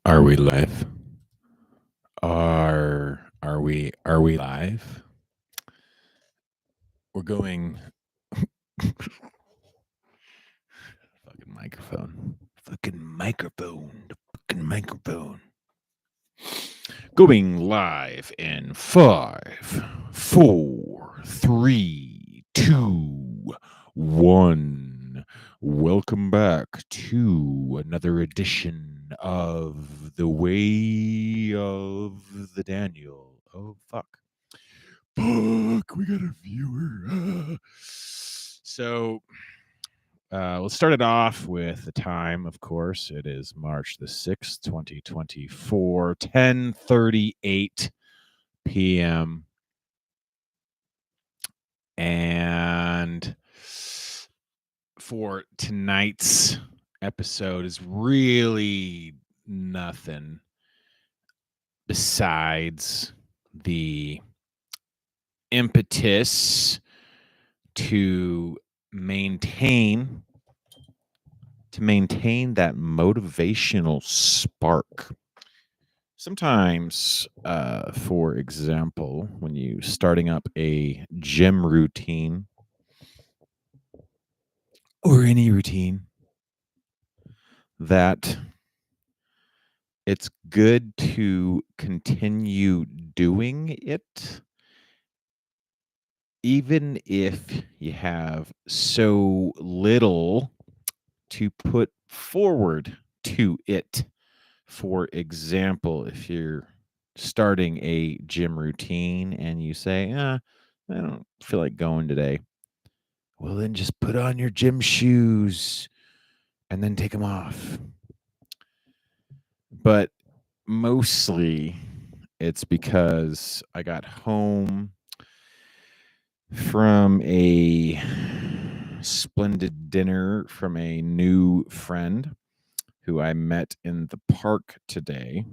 Are we live? Are we live? We're going fucking microphone. Fucking microphone. The fucking microphone. Going live in 5, 4, 3, 2, 1. Welcome back to another edition of The Way of the Daniel. Oh, fuck. Fuck, we got a viewer. So, let's start it off with the time, of course. It is March the 6th, 2024, 10:38 p.m. And for tonight's episode is really nothing besides the impetus to maintain that motivational spark. Sometimes, for example, when you starting up a gym routine or any routine, that it's good to continue doing it even if you have so little to put forward to it. For example, if you're starting a gym routine and you say, I don't feel like going today. Well, then just put on your gym shoes and then take them off. But mostly it's because I got home from a splendid dinner from a new friend who I met in the park today.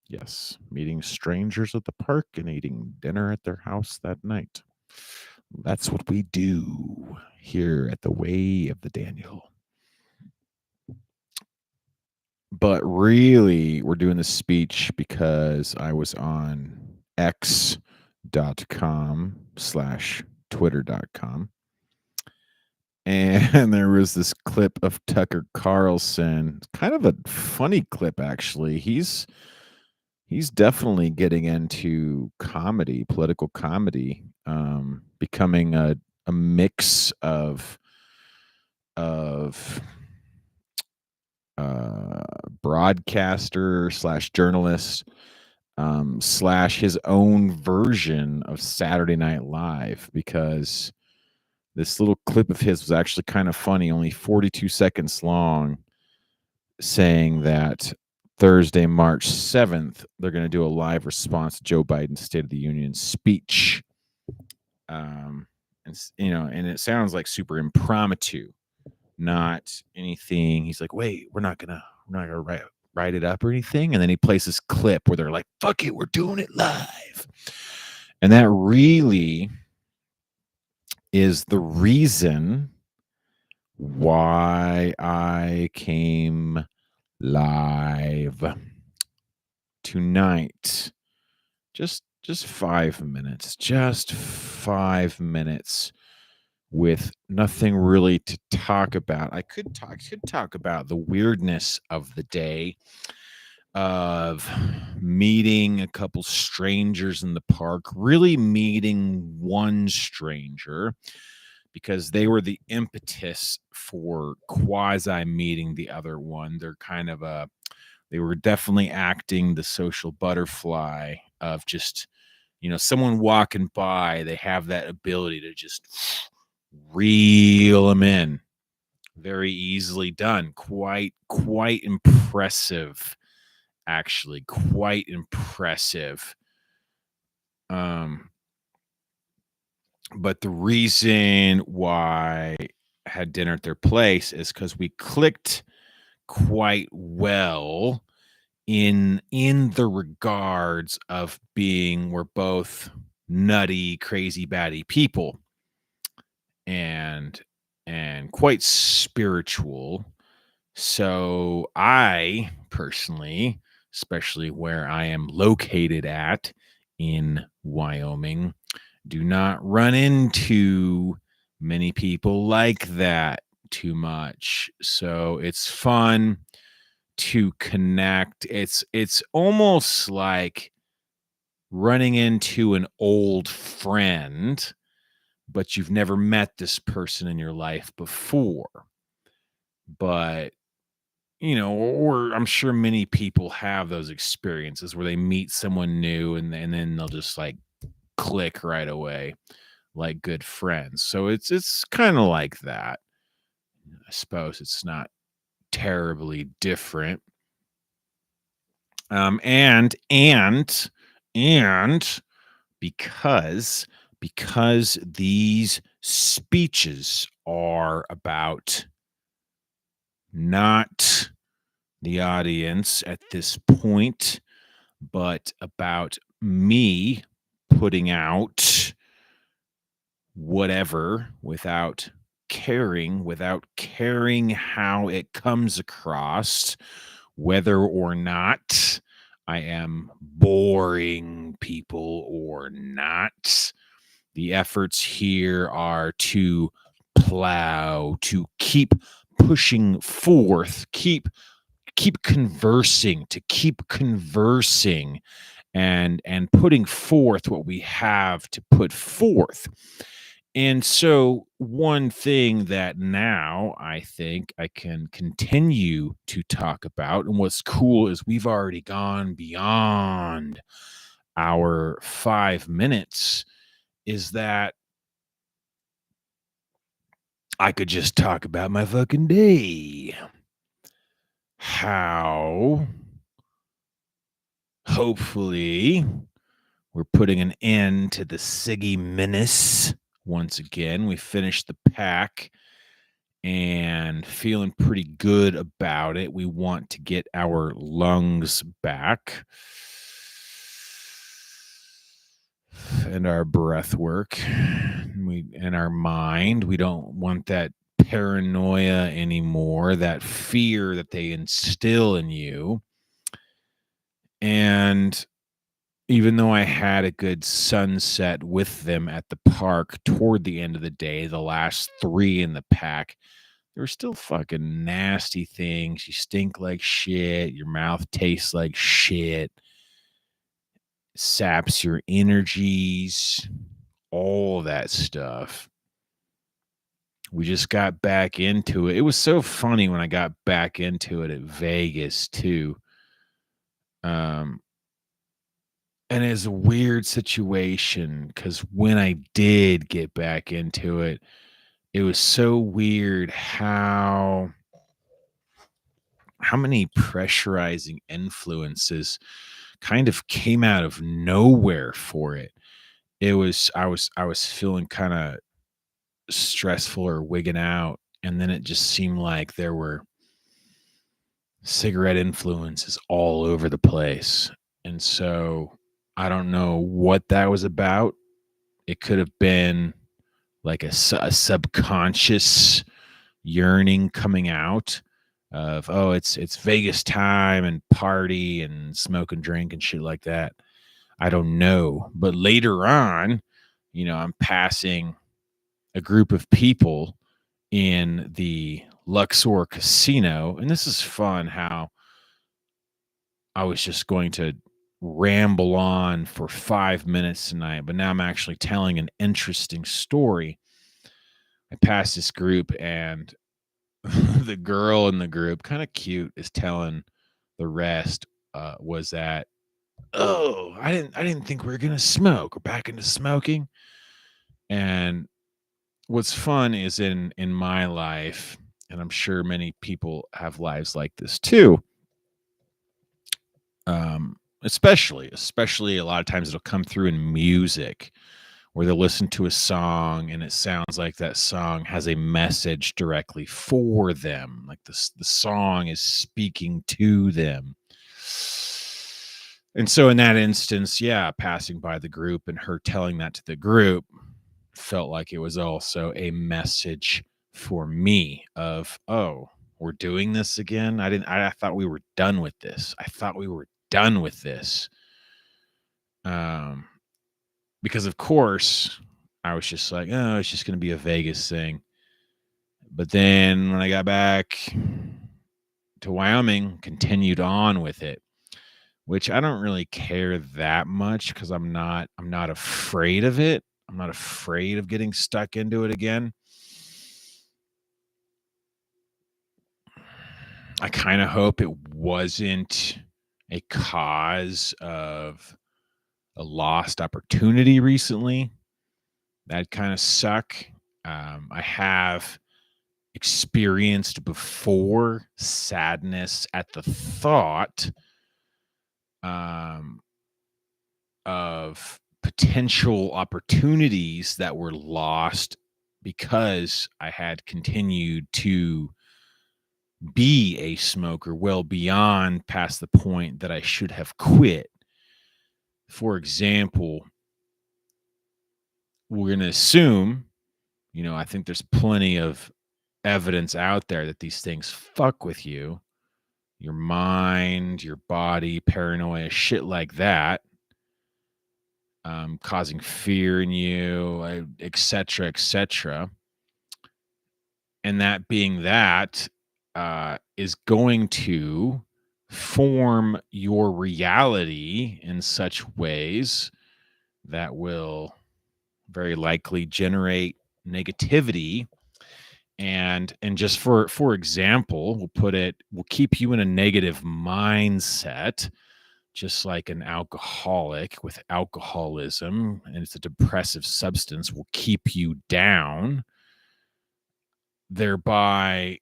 Yes, meeting strangers at the park and eating dinner at their house that night. That's what we do here at the Way of the Daniel. But really, we're doing this speech because I was on x.com/twitter.com. And there was this clip of Tucker Carlson, kind of a funny clip, actually. He's definitely getting into comedy, political comedy, becoming a mix of broadcaster slash journalist slash his own version of Saturday Night Live, because this little clip of his was actually kind of funny, only 42 seconds long, saying that Thursday, March 7th, they're going to do a live response to Joe Biden's State of the Union speech. And it sounds like super impromptu, not anything. He's like, wait, we're not gonna write it up or anything. And then he plays this clip where they're like, fuck it, we're doing it live. And that really is the reason why I came live tonight. Just 5 minutes, just 5 minutes with nothing really to talk about. I could talk about the weirdness of the day, of meeting a couple strangers in the park, really meeting one stranger, because they were the impetus for quasi meeting the other one. They're kind of they were definitely acting the social butterfly of just, someone walking by, they have that ability to just reel them in. Very easily done. Quite impressive, actually. Quite impressive. But the reason why I had dinner at their place is because we clicked quite well in the regards of being, we're both nutty, crazy, batty people, and quite spiritual. So I personally, especially where I am located at in Wyoming, do not run into many people like that too much. So it's fun to connect. It's almost like running into an old friend, but you've never met this person in your life before. But or I'm sure many people have those experiences where they meet someone new and then they'll just like click right away like good friends. So it's kind of like that. I suppose it's not terribly different. And because these speeches are about not the audience at this point, but about me putting out whatever without caring how it comes across, whether or not I am boring people or not. The efforts here are to plow, to keep pushing forth, keep conversing, to keep conversing and putting forth what we have to put forth. And so one thing that now I think I can continue to talk about, and what's cool is we've already gone beyond our 5 minutes, is that I could just talk about my fucking day. How hopefully we're putting an end to the Siggy menace once again. We finished the pack and feeling pretty good about it. We want to get our lungs back and our breath work and our mind. We don't want that paranoia anymore, that fear that they instill in you. And even though I had a good sunset with them at the park toward the end of the day, the last 3 in the pack, there were still fucking nasty things. You stink like shit. Your mouth tastes like shit. Saps your energies. All that stuff. We just got back into it. It was so funny when I got back into it at Vegas too. And it's a weird situation because when I did get back into it, it was so weird how many pressurizing influences kind of came out of nowhere for it. I was feeling kind of stressful or wigging out, and then it just seemed like there were cigarette influences all over the place. And so I don't know what that was about. It could have been like a subconscious yearning coming out of, oh, it's Vegas time and party and smoke and drink and shit like that. I don't know. But later on, I'm passing a group of people in the Luxor casino, and this is fun how I was just going to ramble on for 5 minutes tonight, but now I'm actually telling an interesting story. I passed this group, and the girl in the group, kind of cute, is telling the rest was that, oh, I didn't think we were gonna smoke. We're back into smoking. And what's fun is in my life, and I'm sure many people have lives like this too. Especially a lot of times it'll come through in music where they'll listen to a song and it sounds like that song has a message directly for them, like the song is speaking to them. And so in that instance, yeah, passing by the group and her telling that to the group felt like it was also a message for me of, oh, we're doing this again. I thought we were done with this. I thought we were done with this. Because of course I was just like, oh, it's just going to be a Vegas thing. But then when I got back to Wyoming, continued on with it, which I don't really care that much because I'm not afraid of it. I'm not afraid of getting stuck into it again. I kind of hope it wasn't a cause of a lost opportunity recently. That kind of suck. I have experienced before sadness at the thought of potential opportunities that were lost because I had continued to be a smoker well beyond past the point that I should have quit. For example, we're going to assume, I think there's plenty of evidence out there that these things fuck with you, your mind, your body, paranoia, shit like that, causing fear in you, etc., etc. And that being that is going to form your reality in such ways that will very likely generate negativity. And just for example, we'll keep you in a negative mindset, just like an alcoholic with alcoholism, and it's a depressive substance, will keep you down. Thereby,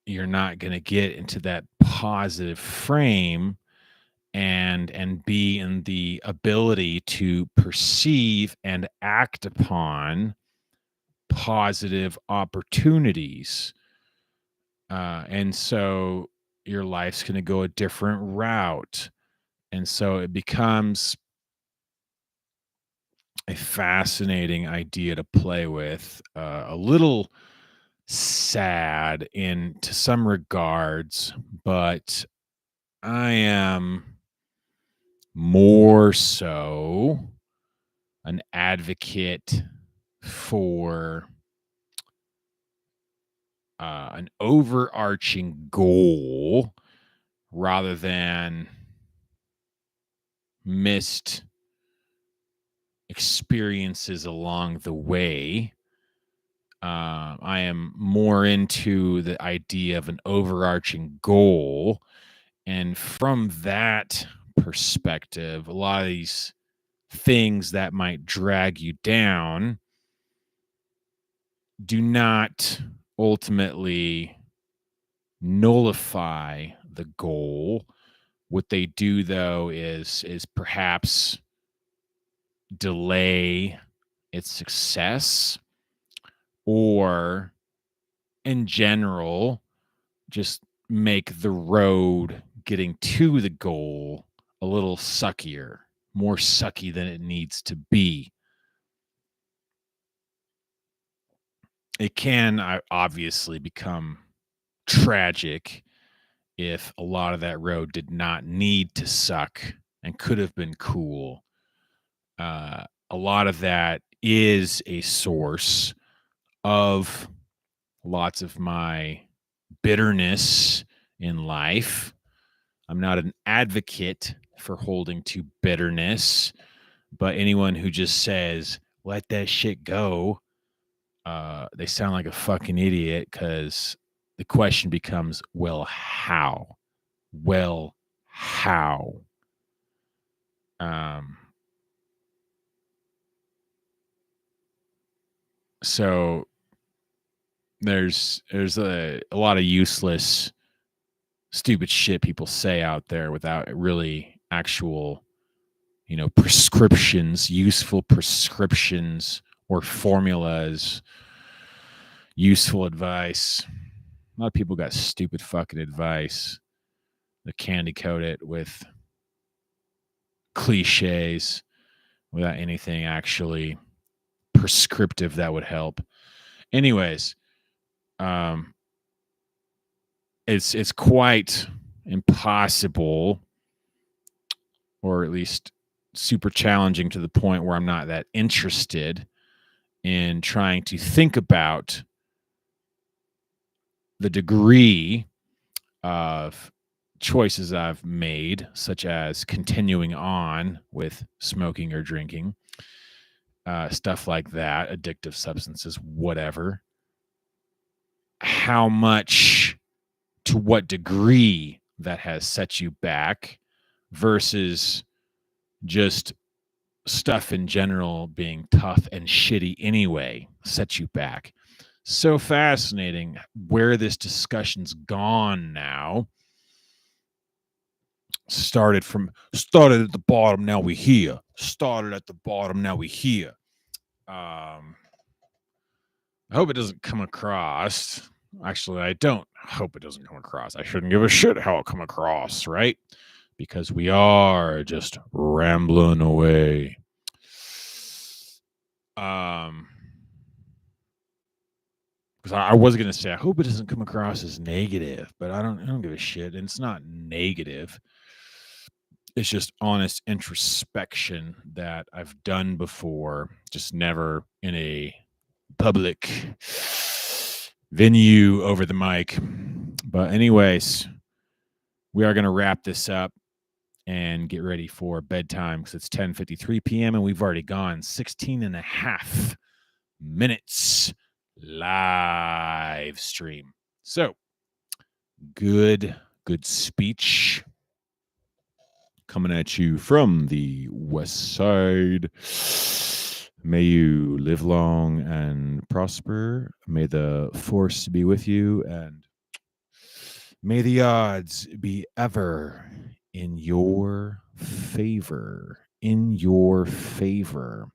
you're not going to get into that positive frame and be in the ability to perceive and act upon positive opportunities. And so your life's going to go a different route. And so it becomes a fascinating idea to play with, a little sad to some regards, but I am more so an advocate for an overarching goal rather than missed experiences along the way. I am more into the idea of an overarching goal. And from that perspective, a lot of these things that might drag you down do not ultimately nullify the goal. What they do, though, is perhaps delay its success, or in general just make the road getting to the goal a little suckier, more sucky than it needs to be. It can obviously become tragic if a lot of that road did not need to suck and could have been cool. A lot of that is a source of lots of my bitterness in life. I'm not an advocate for holding to bitterness, but anyone who just says, let that shit go, they sound like a fucking idiot, because the question becomes, well, how? Well, how? So there's a lot of useless, stupid shit people say out there without really actual, prescriptions, useful prescriptions or formulas, useful advice. A lot of people got stupid fucking advice. They candy coat it with cliches without anything actually prescriptive that would help. Anyways, it's quite impossible, or at least super challenging to the point where I'm not that interested in trying to think about the degree of choices I've made, such as continuing on with smoking or drinking, stuff like that, addictive substances, whatever. How much, to what degree that has set you back versus just stuff in general being tough and shitty anyway sets you back. So fascinating where this discussion's gone now. Started at the bottom, now we here. Started at the bottom, now we here. I hope it doesn't come across. Actually, I don't hope it doesn't come across. I shouldn't give a shit how it come across, right? Because we are just rambling away. Because I was gonna say I hope it doesn't come across as negative, but I don't give a shit. And it's not negative. It's just honest introspection that I've done before, just never in a public venue over the mic. But anyways, we are going to wrap this up and get ready for bedtime because it's 10:53 p.m. and we've already gone 16 and a half minutes live stream. So good speech coming at you from the west side. May you live long and prosper. May the force be with you, and may the odds be ever in your favor. In your favor.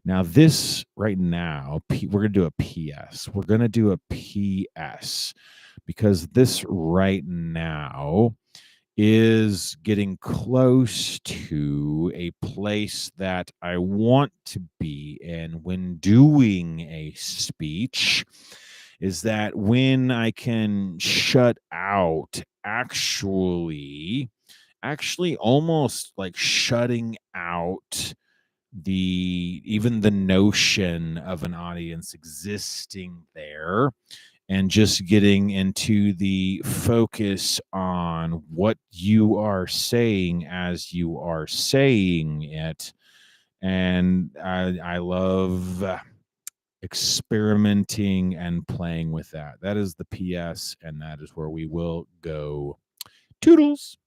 Now, this right now, we're going to do a PS. We're going to do a PS because this right now is getting close to a place that I want to be in when doing a speech, is that when I can shut out actually almost like shutting out even the notion of an audience existing there, and just getting into the focus on what you are saying as you are saying it. And I love experimenting and playing with that. That is the PS, and that is where we will go. Toodles.